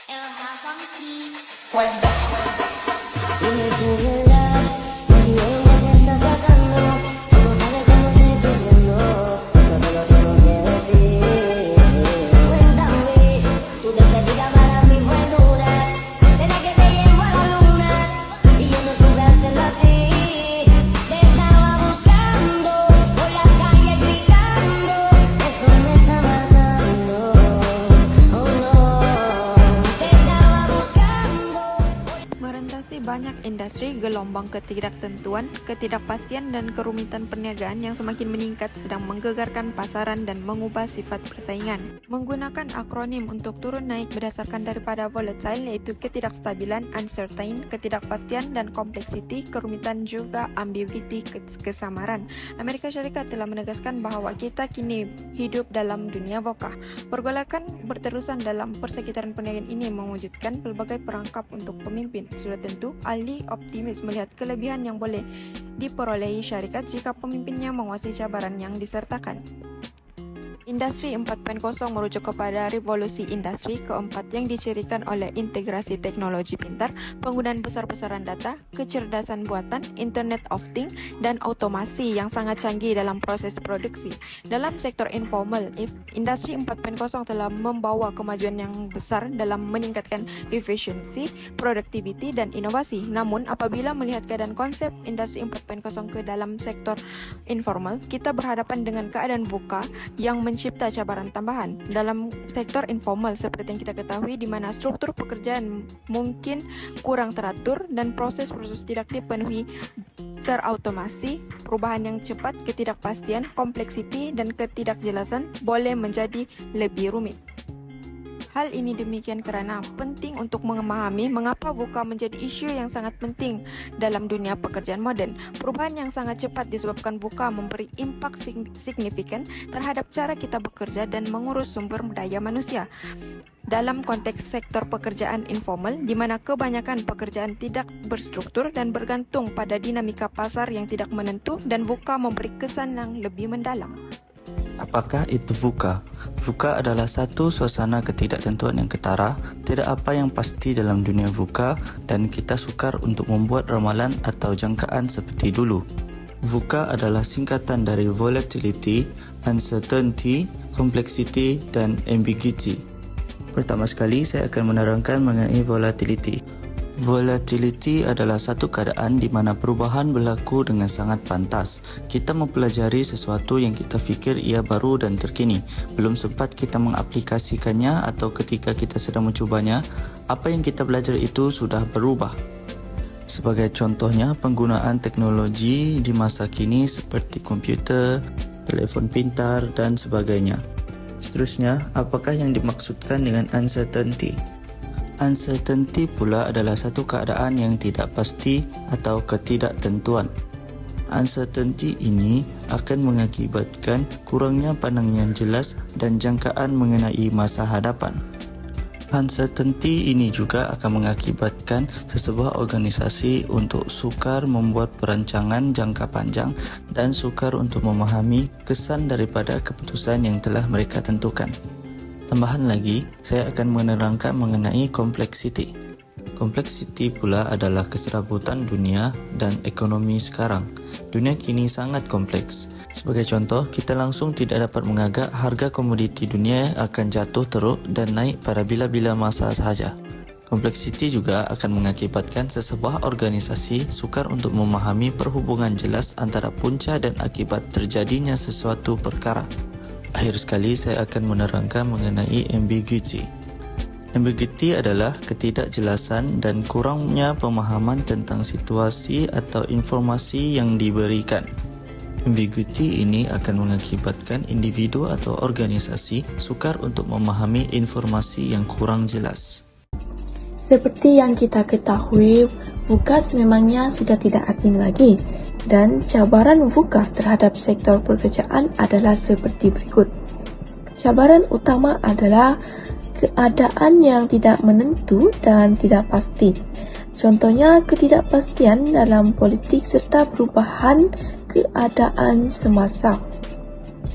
Dime tu verdad, nadie te está sacando. No sabes cómo estoy sufriendo, eso te lo tengo que decir. Cuéntame, tu despedida para mí fue dura. Será que te llevo a la luna y yo no supe hacerlo así. Te estaba buscando por la calle gritando, eso me está matando. Oh no, te estaba buscando. Merentasi banyak industri, gelombang ketidaktentuan, ketidakpastian, dan kerumitan perniagaan yang semakin meningkat sedang menggegarkan pasaran dan mengubah sifat persaingan. Menggunakan akronim untuk turun naik berdasarkan daripada volatile, yaitu ketidakstabilan, uncertain, ketidakpastian, dan complexity, kerumitan juga ambiguity, kesamaran. Amerika Syarikat telah menegaskan bahawa kita kini hidup dalam dunia VUCA. Pergolakan berterusan dalam persekitaran perniagaan ini mewujudkan pelbagai perangkap untuk pemimpin. Sudah tentu, ahli optimis melihat kelebihan yang boleh diperolehi syarikat jika pemimpinnya menguasai cabaran yang disertakan. Industri 4.0 merujuk kepada revolusi industri keempat yang dicirikan oleh integrasi teknologi pintar, penggunaan besar-besaran data, kecerdasan buatan, Internet of Things, dan otomasi yang sangat canggih dalam proses produksi. Dalam sektor informal, industri 4.0 telah membawa kemajuan yang besar dalam meningkatkan efisiensi, produktiviti, dan inovasi. Namun, apabila melihat keadaan konsep industri 4.0 ke dalam sektor informal, kita berhadapan dengan keadaan VUCA yang mencipta cabaran tambahan dalam sektor informal seperti yang kita ketahui, di mana struktur pekerjaan mungkin kurang teratur dan proses-proses tidak dipenuhi terautomasi. Perubahan yang cepat, ketidakpastian, kompleksiti, dan ketidakjelasan boleh menjadi lebih rumit. Hal ini demikian kerana penting untuk memahami mengapa VUCA menjadi isu yang sangat penting dalam dunia pekerjaan moden. Perubahan yang sangat cepat disebabkan VUCA memberi impak signifikan terhadap cara kita bekerja dan mengurus sumber daya manusia. Dalam konteks sektor pekerjaan informal, di mana kebanyakan pekerjaan tidak berstruktur dan bergantung pada dinamika pasar yang tidak menentu, dan VUCA memberi kesan yang lebih mendalam. Apakah itu VUCA? VUCA adalah satu suasana ketidaktentuan yang ketara, tidak apa yang pasti dalam dunia VUCA, dan kita sukar untuk membuat ramalan atau jangkaan seperti dulu. VUCA adalah singkatan dari volatility, uncertainty, complexity, dan ambiguity. Pertama sekali, saya akan menerangkan mengenai volatility. Volatility adalah satu keadaan di mana perubahan berlaku dengan sangat pantas. Kita mempelajari sesuatu yang kita fikir ia baru dan terkini. Belum sempat kita mengaplikasikannya atau ketika kita sedang mencubanya, apa yang kita belajar itu sudah berubah. Sebagai contohnya, penggunaan teknologi di masa kini seperti komputer, telefon pintar, dan sebagainya. Seterusnya, apakah yang dimaksudkan dengan uncertainty? Uncertainty pula adalah satu keadaan yang tidak pasti atau ketidaktentuan. Uncertainty ini akan mengakibatkan kurangnya pandangan yang jelas dan jangkaan mengenai masa hadapan. Uncertainty ini juga akan mengakibatkan sesebuah organisasi untuk sukar membuat perancangan jangka panjang dan sukar untuk memahami kesan daripada keputusan yang telah mereka tentukan. Tambahan lagi, saya akan menerangkan mengenai complexity. Complexity pula adalah keserabutan dunia dan ekonomi sekarang. Dunia kini sangat kompleks. Sebagai contoh, kita langsung tidak dapat mengagak harga komoditi dunia akan jatuh teruk dan naik pada bila-bila masa sahaja. Complexity juga akan mengakibatkan sesebuah organisasi sukar untuk memahami perhubungan jelas antara punca dan akibat terjadinya sesuatu perkara. Akhir sekali, saya akan menerangkan mengenai ambiguity. Ambiguity adalah ketidakjelasan dan kurangnya pemahaman tentang situasi atau informasi yang diberikan. Ambiguity ini akan mengakibatkan individu atau organisasi sukar untuk memahami informasi yang kurang jelas. Seperti yang kita ketahui, VUCA sememangnya sudah tidak asing lagi. Dan cabaran VUCA terhadap sektor pekerjaan adalah seperti berikut. Cabaran utama adalah keadaan yang tidak menentu dan tidak pasti. Contohnya ketidakpastian dalam politik serta perubahan keadaan semasa.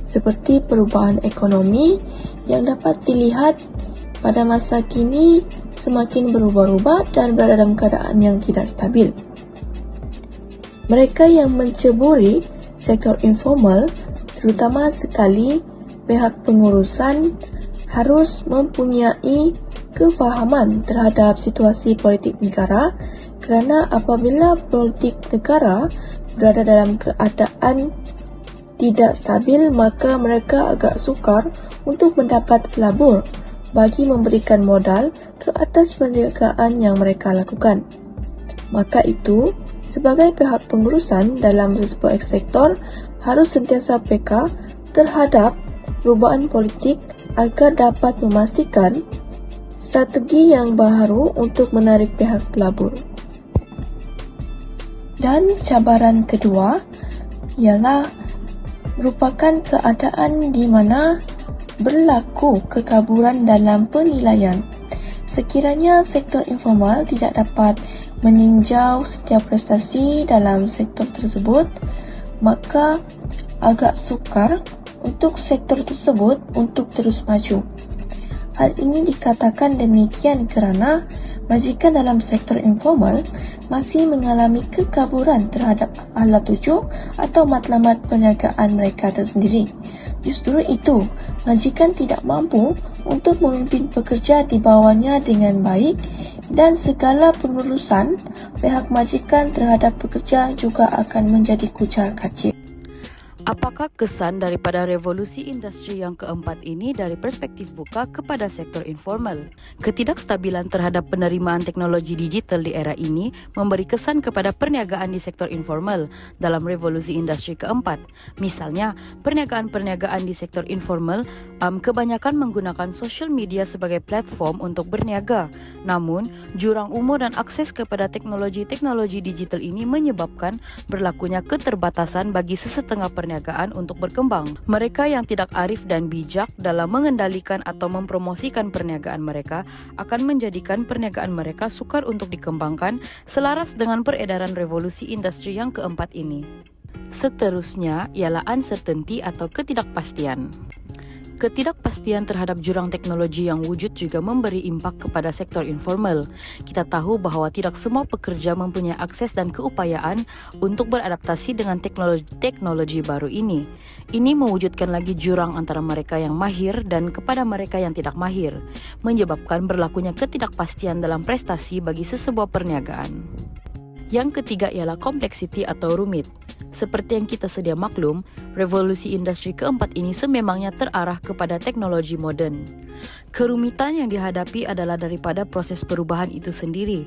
Seperti perubahan ekonomi yang dapat dilihat pada masa kini semakin berubah-ubah dan berada dalam keadaan yang tidak stabil. Mereka yang menceburi sektor informal, terutama sekali pihak pengurusan, harus mempunyai kefahaman terhadap situasi politik negara, kerana apabila politik negara berada dalam keadaan tidak stabil, maka mereka agak sukar untuk mendapat pelabur bagi memberikan modal ke atas perniagaan yang mereka lakukan. Maka itu, sebagai pihak pengurusan dalam sebuah sektor harus sentiasa peka terhadap perubahan politik agar dapat memastikan strategi yang baru untuk menarik pihak pelabur. Dan cabaran kedua ialah merupakan keadaan di mana berlaku kekaburan dalam penilaian. Sekiranya sektor informal tidak dapat meninjau setiap prestasi dalam sektor tersebut, maka agak sukar untuk sektor tersebut untuk terus maju. Hal ini dikatakan demikian kerana majikan dalam sektor informal masih mengalami kekaburan terhadap alat tuju atau matlamat perniagaan mereka tersendiri. Justru itu, majikan tidak mampu untuk memimpin pekerja di bawahnya dengan baik dan segala pengurusan pihak majikan terhadap pekerja juga akan menjadi kucar-kacir. Apakah kesan daripada revolusi industri yang keempat ini dari perspektif VUCA kepada sektor informal? Ketidakstabilan terhadap penerimaan teknologi digital di era ini memberi kesan kepada perniagaan di sektor informal dalam revolusi industri keempat. Misalnya, perniagaan-perniagaan di sektor informal kebanyakan menggunakan social media sebagai platform untuk berniaga. Namun, jurang umur dan akses kepada teknologi-teknologi digital ini menyebabkan berlakunya keterbatasan bagi sesetengah perniagaan untuk berkembang. Mereka yang tidak arif dan bijak dalam mengendalikan atau mempromosikan perniagaan mereka akan menjadikan perniagaan mereka sukar untuk dikembangkan selaras dengan peredaran revolusi industri yang keempat ini. Seterusnya ialah uncertainty atau ketidakpastian. Ketidakpastian terhadap jurang teknologi yang wujud juga memberi impak kepada sektor informal. Kita tahu bahawa tidak semua pekerja mempunyai akses dan keupayaan untuk beradaptasi dengan teknologi baru ini. Ini mewujudkan lagi jurang antara mereka yang mahir dan kepada mereka yang tidak mahir, menyebabkan berlakunya ketidakpastian dalam prestasi bagi sesebuah perniagaan. Yang ketiga ialah kompleksiti atau rumit. Seperti yang kita sedia maklum, revolusi industri keempat ini sememangnya terarah kepada teknologi moden. Kerumitan yang dihadapi adalah daripada proses perubahan itu sendiri.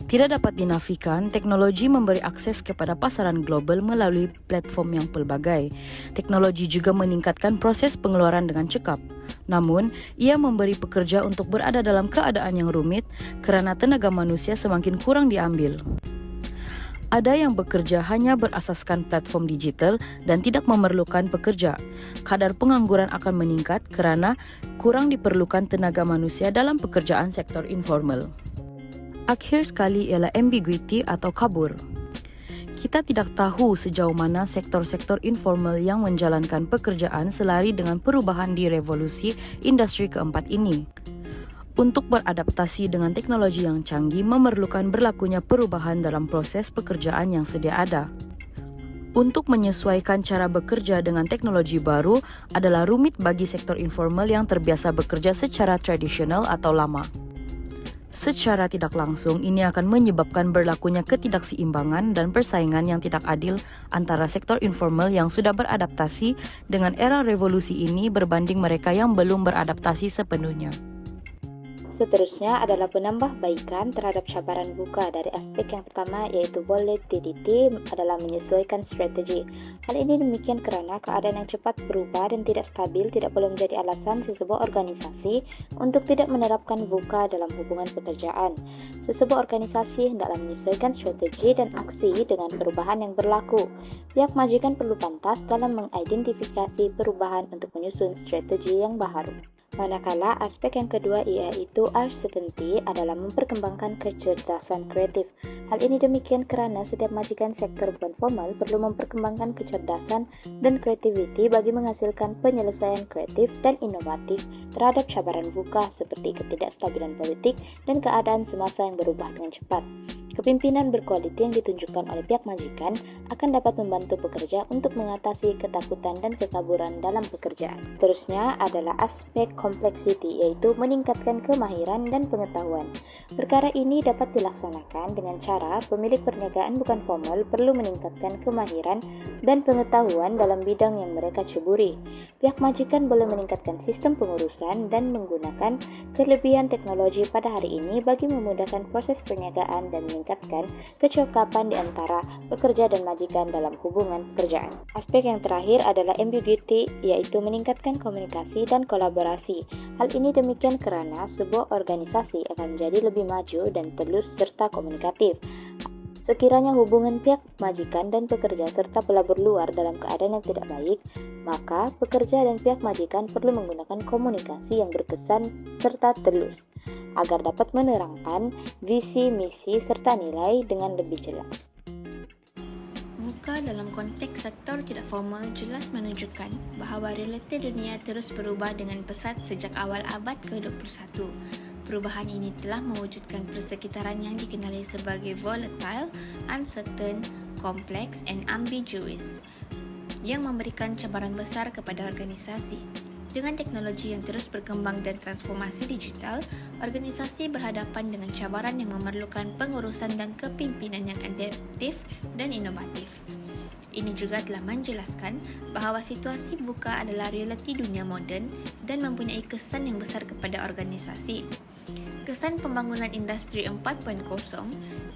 Tidak dapat dinafikan, teknologi memberi akses kepada pasaran global melalui platform yang pelbagai. Teknologi juga meningkatkan proses pengeluaran dengan cekap. Namun, ia memberi pekerja untuk berada dalam keadaan yang rumit kerana tenaga manusia semakin kurang diambil. Ada yang bekerja hanya berasaskan platform digital dan tidak memerlukan pekerja. Kadar pengangguran akan meningkat kerana kurang diperlukan tenaga manusia dalam pekerjaan sektor informal. Akhir sekali ialah ambiguity atau kabur. Kita tidak tahu sejauh mana sektor-sektor informal yang menjalankan pekerjaan selari dengan perubahan di revolusi industri keempat ini. Untuk beradaptasi dengan teknologi yang canggih memerlukan berlakunya perubahan dalam proses pekerjaan yang sedia ada. Untuk menyesuaikan cara bekerja dengan teknologi baru adalah rumit bagi sektor informal yang terbiasa bekerja secara tradisional atau lama. Secara tidak langsung, ini akan menyebabkan berlakunya ketidakseimbangan dan persaingan yang tidak adil antara sektor informal yang sudah beradaptasi dengan era revolusi ini berbanding mereka yang belum beradaptasi sepenuhnya. Seterusnya adalah penambahbaikan terhadap cabaran VUCA. Dari aspek yang pertama iaitu volatility adalah menyesuaikan strategi. Hal ini demikian kerana keadaan yang cepat berubah dan tidak stabil tidak boleh menjadi alasan sesebuah organisasi untuk tidak menerapkan VUCA dalam hubungan pekerjaan. Sesebuah organisasi hendaklah menyesuaikan strategi dan aksi dengan perubahan yang berlaku. Pihak majikan perlu pantas dalam mengidentifikasi perubahan untuk menyusun strategi yang baharu. Manakala aspek yang kedua yaitu uncertainty adalah memperkembangkan kecerdasan kreatif. Hal ini demikian kerana setiap majikan sektor bukan formal perlu memperkembangkan kecerdasan dan kreativiti bagi menghasilkan penyelesaian kreatif dan inovatif terhadap cabaran VUCA seperti ketidakstabilan politik dan keadaan semasa yang berubah dengan cepat. Kepimpinan berkualiti yang ditunjukkan oleh pihak majikan akan dapat membantu pekerja untuk mengatasi ketakutan dan kekaburan dalam pekerjaan. Terusnya adalah aspek complexity, yaitu meningkatkan kemahiran dan pengetahuan. Perkara ini dapat dilaksanakan dengan cara pemilik perniagaan bukan formal perlu meningkatkan kemahiran dan pengetahuan dalam bidang yang mereka ceburi. Pihak majikan boleh meningkatkan sistem pengurusan dan menggunakan kelebihan teknologi pada hari ini bagi memudahkan proses perniagaan dan meningkatkan kecokapan di antara pekerja dan majikan dalam hubungan pekerjaan. Aspek yang terakhir adalah ambiguity, yaitu meningkatkan komunikasi dan kolaborasi. Hal ini demikian kerana sebuah organisasi akan menjadi lebih maju dan telus serta komunikatif. Sekiranya hubungan pihak majikan dan pekerja serta pelabur luar dalam keadaan yang tidak baik, maka pekerja dan pihak majikan perlu menggunakan komunikasi yang berkesan serta telus agar dapat menerangkan visi, misi, serta nilai dengan lebih jelas. VUCA dalam konteks sektor tidak formal jelas menunjukkan bahawa realiti dunia terus berubah dengan pesat sejak awal abad ke-21. Perubahan ini telah mewujudkan persekitaran yang dikenali sebagai volatile, uncertain, complex, and ambiguous, yang memberikan cabaran besar kepada organisasi. Dengan teknologi yang terus berkembang dan transformasi digital, organisasi berhadapan dengan cabaran yang memerlukan pengurusan dan kepimpinan yang adaptif dan inovatif. Ini juga telah menjelaskan bahawa situasi VUCA adalah realiti dunia moden dan mempunyai kesan yang besar kepada organisasi. Kesan pembangunan industri 4.0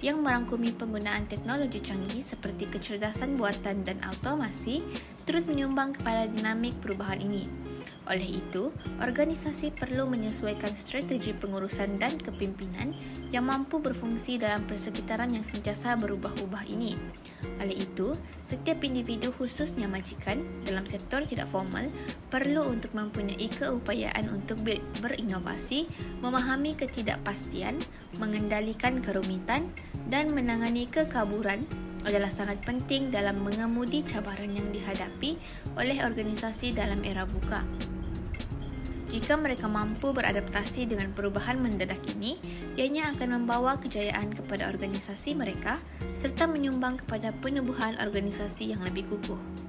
yang merangkumi penggunaan teknologi canggih seperti kecerdasan buatan dan automasi turut menyumbang kepada dinamik perubahan ini. Oleh itu, organisasi perlu menyesuaikan strategi pengurusan dan kepimpinan yang mampu berfungsi dalam persekitaran yang sentiasa berubah-ubah ini. Oleh itu, setiap individu khususnya majikan dalam sektor tidak formal perlu untuk mempunyai keupayaan untuk berinovasi, memahami ketidakpastian, mengendalikan kerumitan dan menangani kekaburan adalah sangat penting dalam mengemudi cabaran yang dihadapi oleh organisasi dalam era VUCA. Jika mereka mampu beradaptasi dengan perubahan mendadak ini, ianya akan membawa kejayaan kepada organisasi mereka serta menyumbang kepada penubuhan organisasi yang lebih kukuh.